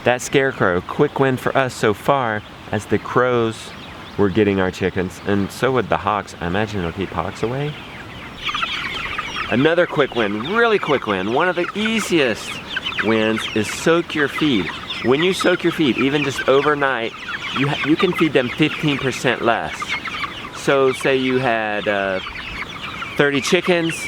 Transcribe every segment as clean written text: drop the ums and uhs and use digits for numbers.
that scarecrow, quick win for us so far, as the crows were getting our chickens, and so would the hawks. I imagine it'll keep hawks away. Another quick win, really quick win, one of the easiest wins is soak your feed. When you soak your feed, even just overnight, you can feed them 15% less. So say you had 30 chickens,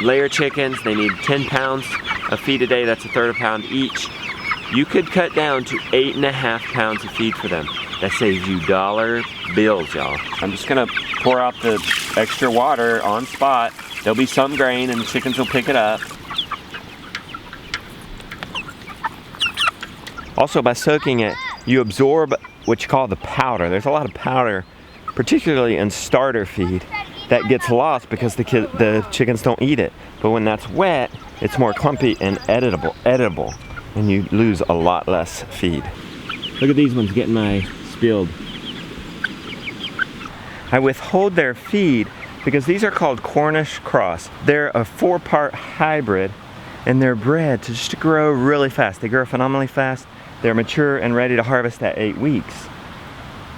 layer chickens, they need 10 pounds of feed a day, that's a third of a pound each. You could cut down to 8.5 pounds of feed for them. That saves you dollar bills, y'all. I'm just gonna pour out the extra water on spot. There'll be some grain and the chickens will pick it up. Also, by soaking it, you absorb what you call the powder. There's a lot of powder, particularly in starter feed, that gets lost because the chickens don't eat it. But when that's wet, it's more clumpy and edible, and you lose a lot less feed. Look at these ones getting my spilled. I withhold their feed because these are called Cornish cross. They're a 4-part hybrid, and they're bred to just grow really fast. They grow phenomenally fast. They're mature and ready to harvest at 8 weeks.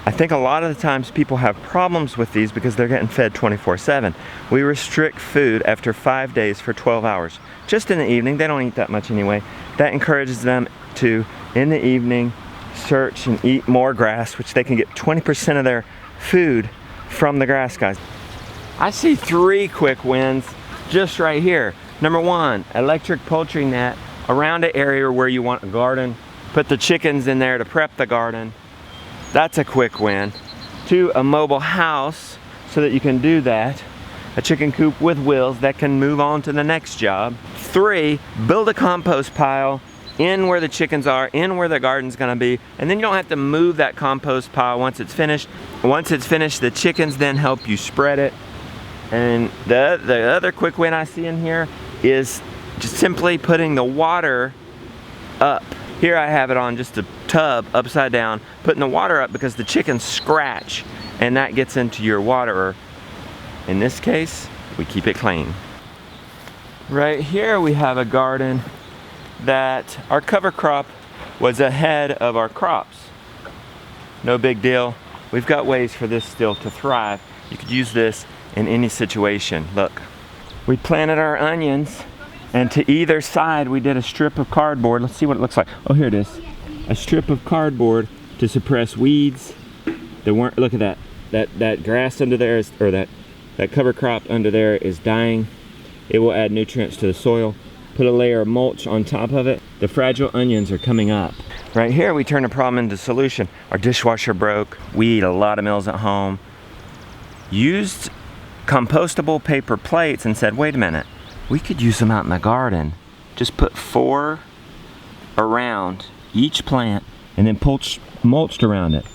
I think a lot of the times people have problems with these because they're getting fed 24/7. We restrict food after 5 days for 12 hours. Just in the evening, they don't eat that much anyway. That encourages them to, in the evening, search and eat more grass, which they can get 20% of their food from the grass, guys. I see 3 quick wins just right here. Number 1, electric poultry net around an area where you want a garden. Put the chickens in there to prep the garden. That's a quick win. 2, a mobile house so that you can do that. A chicken coop with wheels that can move on to the next job. 3, build a compost pile in where the chickens are, in where the garden's gonna be, and then you don't have to move that compost pile once it's finished. Once it's finished, the chickens then help you spread it. And the other quick win I see in here is just simply putting the water up. Here I have it on just a tub upside down, putting the water up because the chickens scratch and that gets into your waterer. In this case, we keep it clean. Right here we have a garden that our cover crop was ahead of our crops. No big deal. We've got ways for this still to thrive. You could use this in any situation. Look, we planted our onions, and to either side we did a strip of cardboard. Let's see what it looks like. Oh, here it is. A strip of cardboard to suppress weeds. Look at that. That grass under there is, or that cover crop under there is dying. It will add nutrients to the soil. Put a layer of mulch on top of it. The fragile onions are coming up. Right here we turn a problem into solution. Our dishwasher broke. We eat a lot of meals at home. Used compostable paper plates and said, wait a minute, we could use them out in the garden. Just put 4 around each plant and then mulched around it.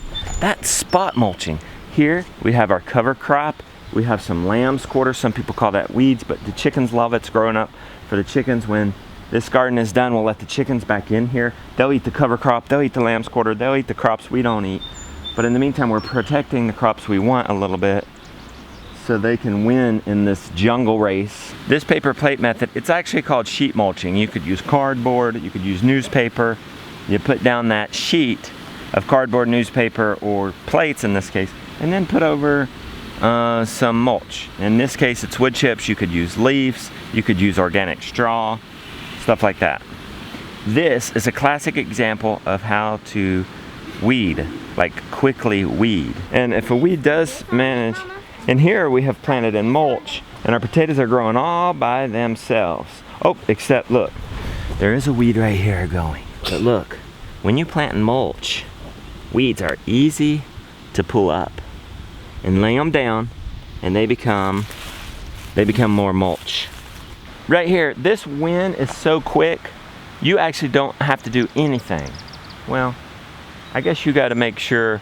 That's spot mulching. Here we have our cover crop. We have some lamb's quarters. Some people call that weeds, but the chickens love it. It's growing up for the chickens. When this garden is done, we'll let the chickens back in here. They'll eat the cover crop. They'll eat the lamb's quarter. They'll eat the crops we don't eat. But in the meantime, we're protecting the crops we want a little bit so they can win in this jungle race. This paper plate method, it's actually called sheet mulching. You could use cardboard, you could use newspaper. You put down that sheet of cardboard, newspaper, or plates in this case, and then put over some mulch. In this case, it's wood chips. You could use leaves, you could use organic straw, stuff like that. This is a classic example of how to weed, like quickly weed. And if a weed does manage, and here we have planted in mulch, and our potatoes are growing all by themselves. Oh, except look, there is a weed right here going. But look, when you plant in mulch, weeds are easy to pull up and lay them down, and they become more mulch. Right here, this wind is so quick, you actually don't have to do anything. Well, I guess you got to make sure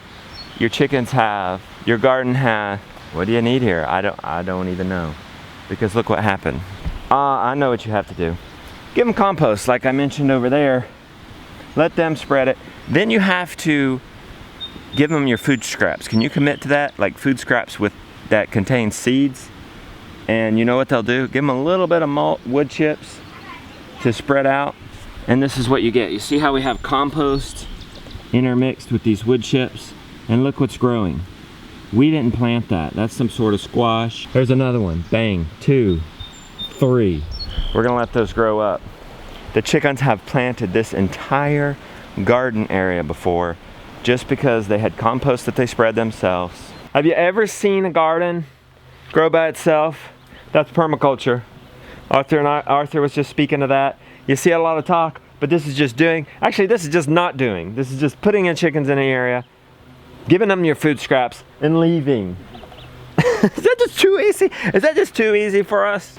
your chickens have, your garden has. What do you need here? I don't even know, because look what happened. I know what you have to do. Give them compost like I mentioned over there. Let them spread it. Then you have to give them your food scraps. Can you commit to that? Like food scraps that contain seeds. And you know what they'll do? Give them a little bit of wood chips to spread out. And this is what you get. You see how we have compost intermixed with these wood chips? And look what's growing. We didn't plant that. That's some sort of squash. There's another one. Bang. 2, 3. We're gonna let those grow up. The chickens have planted this entire garden area before just because they had compost that they spread themselves. Have you ever seen a garden grow by itself? That's permaculture. Arthur was just speaking of that. You see a lot of talk, but this is just doing. Actually, this is just not doing. This is just putting in chickens in an area, giving them your food scraps, and leaving. Is that just too easy? Is that just too easy for us?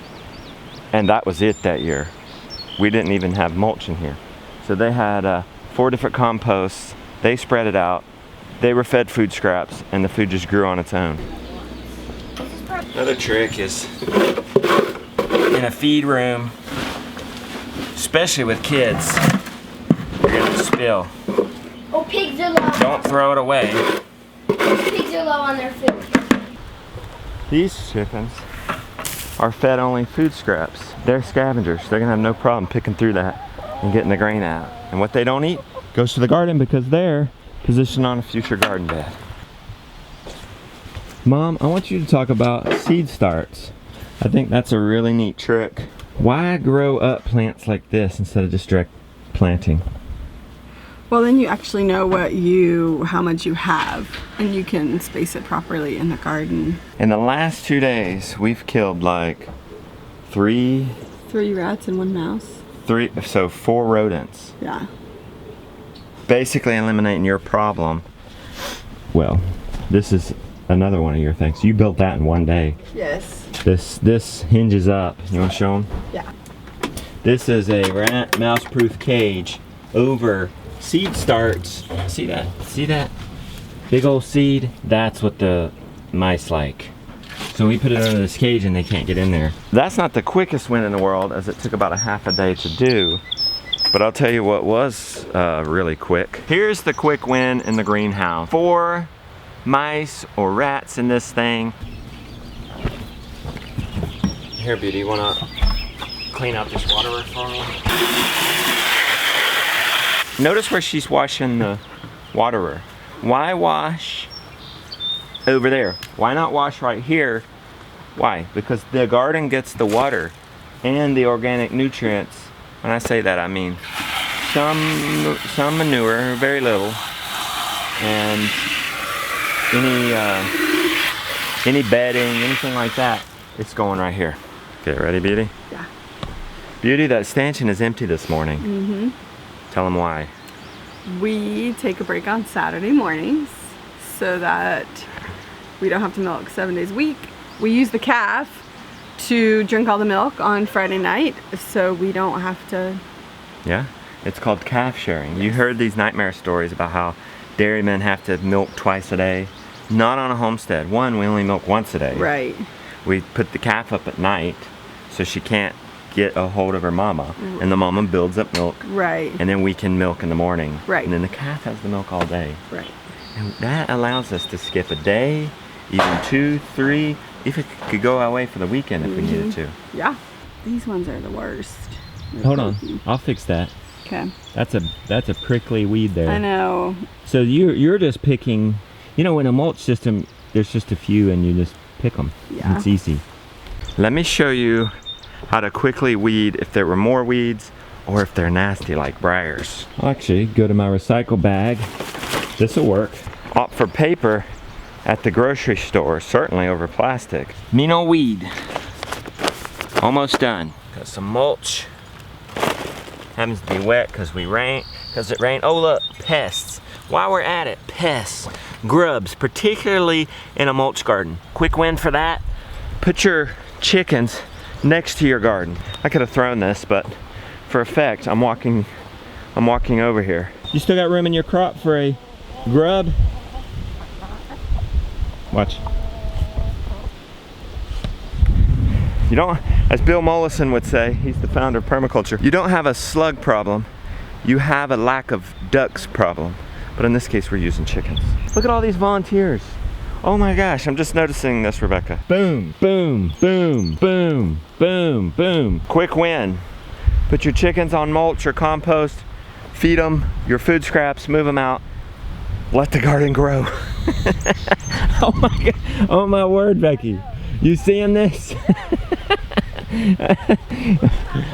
And that was it that year. We didn't even have mulch in here. So they had 4 different composts. They spread it out. They were fed food scraps, and the food just grew on its own. Another trick is in a feed room, especially with kids, you're gonna spill. Oh, pigs are low. Don't throw it away. Pigs are low on their food. These chickens are fed only food scraps. They're scavengers. They're gonna have no problem picking through that and getting the grain out. And what they don't eat goes to the garden because they're positioned on a future garden bed. Mom, I want you to talk about seed starts. I think that's a really neat trick. Why grow up plants like this instead of just direct planting? Well, then you actually know how much you have, and you can space it properly in the garden. In the last 2 days, we've killed like 3 rats and 1 mouse. 4 rodents. Yeah. Basically eliminating your problem. Well, this is another one of your things. You built that in 1 day. Yes. This hinges up. You want to show them? Yeah. This is a rat mouse proof cage over seed starts. See that? See that? Big old seed. That's what the mice like. So we put it under this cage and they can't get in there. That's not the quickest win in the world, as it took about a half a day to do. But I'll tell you what was really quick. Here's the quick win in the greenhouse. 4 mice or rats in this thing. Here, Beauty, you wanna clean out this waterer for me? Notice where she's washing the waterer. Why wash over there? Why not wash right here? Why? Because the garden gets the water and the organic nutrients. When I say that, I mean some manure, very little, and any bedding, anything like that, it's going right here. Okay, ready, Beauty? Yeah. Beauty, that stanchion is empty this morning. Mm-hmm. Tell them why. We take a break on Saturday mornings so that we don't have to milk 7 days a week. We use the calf to drink all the milk on Friday night so we don't have to. Yeah, it's called calf sharing. You heard these nightmare stories about how dairymen have to milk twice a day. Not on a homestead. One, we only milk once a day. Right. We put the calf up at night so she can't get a hold of her mama, and the mama builds up milk. Right. And then we can milk in the morning. Right. And then the calf has the milk all day. Right. And that allows us to skip a day, even 2, 3, if it could go away for the weekend if we needed to. Yeah. These ones are the worst. They're Hold on, pokey. I'll fix that. Okay. That's a prickly weed there. I know. So you're just picking, you know, in a mulch system, there's just a few and you just pick them. Yeah. It's easy. Let me show you how to quickly weed if there were more weeds or if they're nasty like briars. I'll actually go to my recycle bag. This will work. Opt for paper at the grocery store, certainly over plastic. Mean old weed. Almost done. Got some mulch. Happens to be wet because it rained. Oh look, pests. While we're at it, pests, grubs, particularly in a mulch garden. Quick win for that. Put your chickens next to your garden. I could have thrown this, but for effect, I'm walking over here. You still got room in your crop for a grub? Watch. You don't, as Bill Mollison would say, he's the founder of permaculture, you don't have a slug problem, you have a lack of ducks problem. But in this case, we're using chickens. Look at all these volunteers. Oh my gosh, I'm just noticing this, Rebecca. Boom, boom, boom, boom, boom, boom. Quick win. Put your chickens on mulch or compost, feed them your food scraps, move them out, let the garden grow. Oh my God, oh my word, Becky. You seeing this?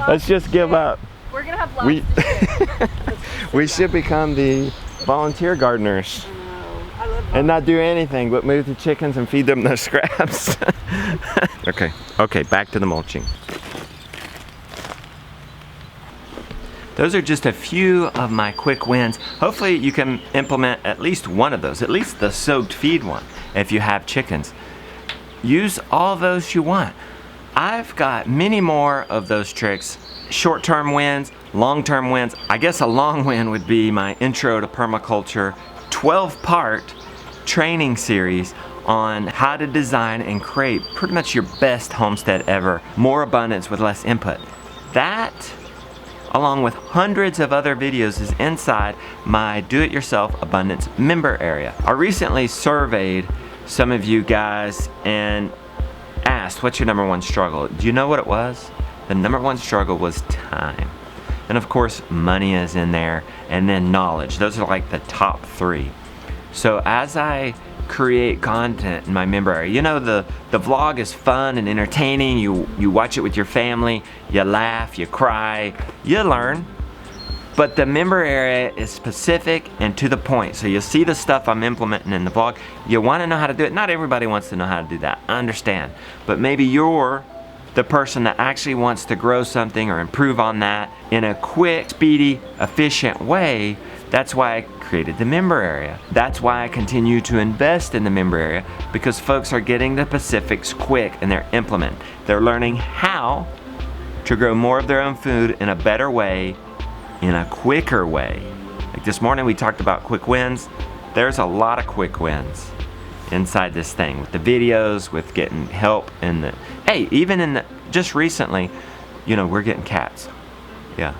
Let's just give up. We're gonna have lots to do. We should become the volunteer gardeners. I love And not do anything but move the chickens and feed them the scraps. Okay, back to the mulching. Those are just a few of my quick wins. Hopefully you can implement at least one of those, at least the soaked feed one, if you have chickens. Use all those you want. I've got many more of those tricks. Short-term wins, long-term wins. I guess a long win would be my Intro to Permaculture 12-part training series on how to design and create pretty much your best homestead ever. More abundance with less input. That, along with hundreds of other videos, is inside my Do-It-Yourself Abundance member area. I recently surveyed some of you guys and asked, what's your number one struggle? Do you know what it was? The number one struggle was time. And of course, money is in there, and then knowledge. Those are like the top three. So as I create content in my member area, you know, the vlog is fun and entertaining. You watch it with your family, you laugh, you cry, you learn. But the member area is specific and to the point. So you'll see the stuff I'm implementing in the vlog. You want to know how to do it. Not everybody wants to know how to do that, I understand. But maybe you're the person that actually wants to grow something or improve on that in a quick, speedy, efficient way. That's why I created the member area. That's why I continue to invest in the member area, because folks are getting the specifics quick and they're implementing. They're learning how to grow more of their own food in a better way, in a quicker way. Like this morning we talked about quick wins. There's a lot of quick wins inside this thing with the videos, with getting help in the, hey, even in the, just recently, you know, we're getting cats. Yeah,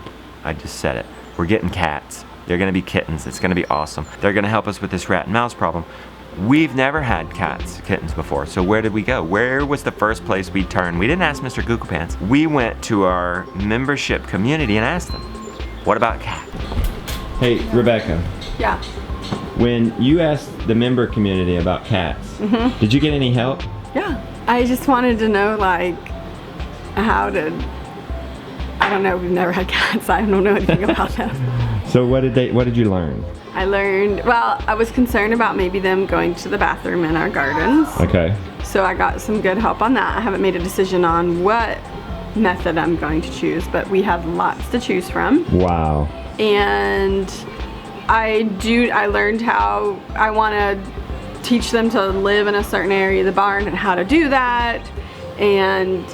I just said it. We're getting cats. They're gonna be kittens. It's gonna be awesome. They're gonna help us with this rat and mouse problem. We've never had cats, kittens before, so where did we go? Where was the first place we turned? We didn't ask Mr. Google Pants. We went to our membership community and asked them, what about cats? Hey, Rebecca. Yeah. When you asked the member community about cats, did you get any help? Yeah. I just wanted to know, like, how to, I don't know, we've never had cats. I don't know anything about them. So what did you learn? I learned, well, I was concerned about maybe them going to the bathroom in our gardens. Okay. So I got some good help on that. I haven't made a decision on what method I'm going to choose, but we have lots to choose from. Wow. And I learned how I want to teach them to live in a certain area of the barn and how to do that. And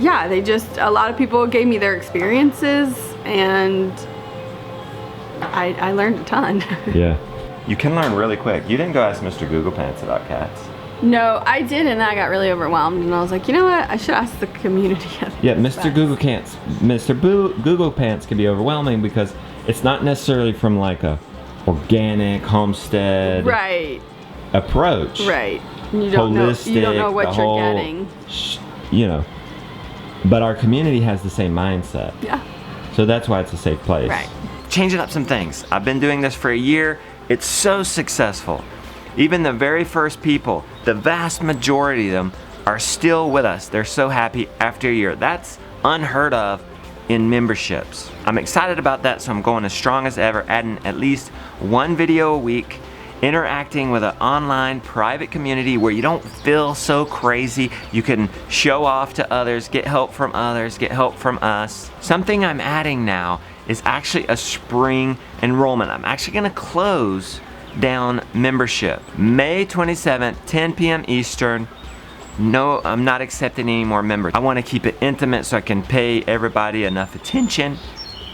yeah, a lot of people gave me their experiences, and I learned a ton. Yeah. You can learn really quick. You didn't go ask Mr. Google Pants about cats. No, I did, and I got really overwhelmed, and I was like, you know what? I should ask the community. Yeah, Mr. Google Google Pants can be overwhelming because it's not necessarily from like a organic homestead approach. Right. You don't know what you're getting. You know. But our community has the same mindset. Yeah. So that's why it's a safe place. Right. Changing up some things. I've been doing this for a year. It's so successful. Even the very first people, the vast majority of them, are still with us. They're so happy after a year. That's unheard of in memberships. I'm excited about that, so I'm going as strong as ever, adding at least one video a week, interacting with an online private community where you don't feel so crazy. You can show off to others, get help from others, get help from us. Something I'm adding now is actually a spring enrollment. I'm actually gonna close down membership. May 27th, 10 p.m. Eastern. No, I'm not accepting any more members. I want to keep it intimate so I can pay everybody enough attention.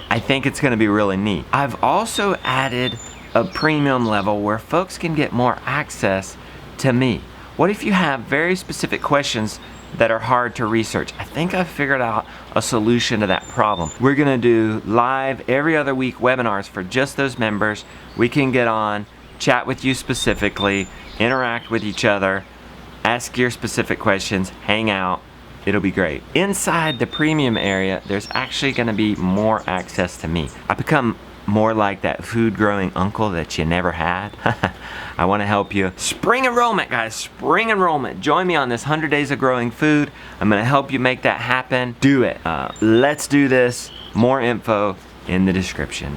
I think it's going to be really neat. I've also added a premium level where folks can get more access to me. What if you have very specific questions that are hard to research? I think I've figured out a solution to that problem. We're going to do live every other week webinars for just those members. We can get on, chat with you specifically, interact with each other, ask your specific questions, hang out, it'll be great. Inside the premium area, there's actually gonna be more access to me. I become more like that food growing uncle that you never had. I want to help you. Spring enrollment, guys, spring enrollment. Join me on this 100 days of growing food. I'm gonna help you make that happen. Do it. Let's do this. More info in the description.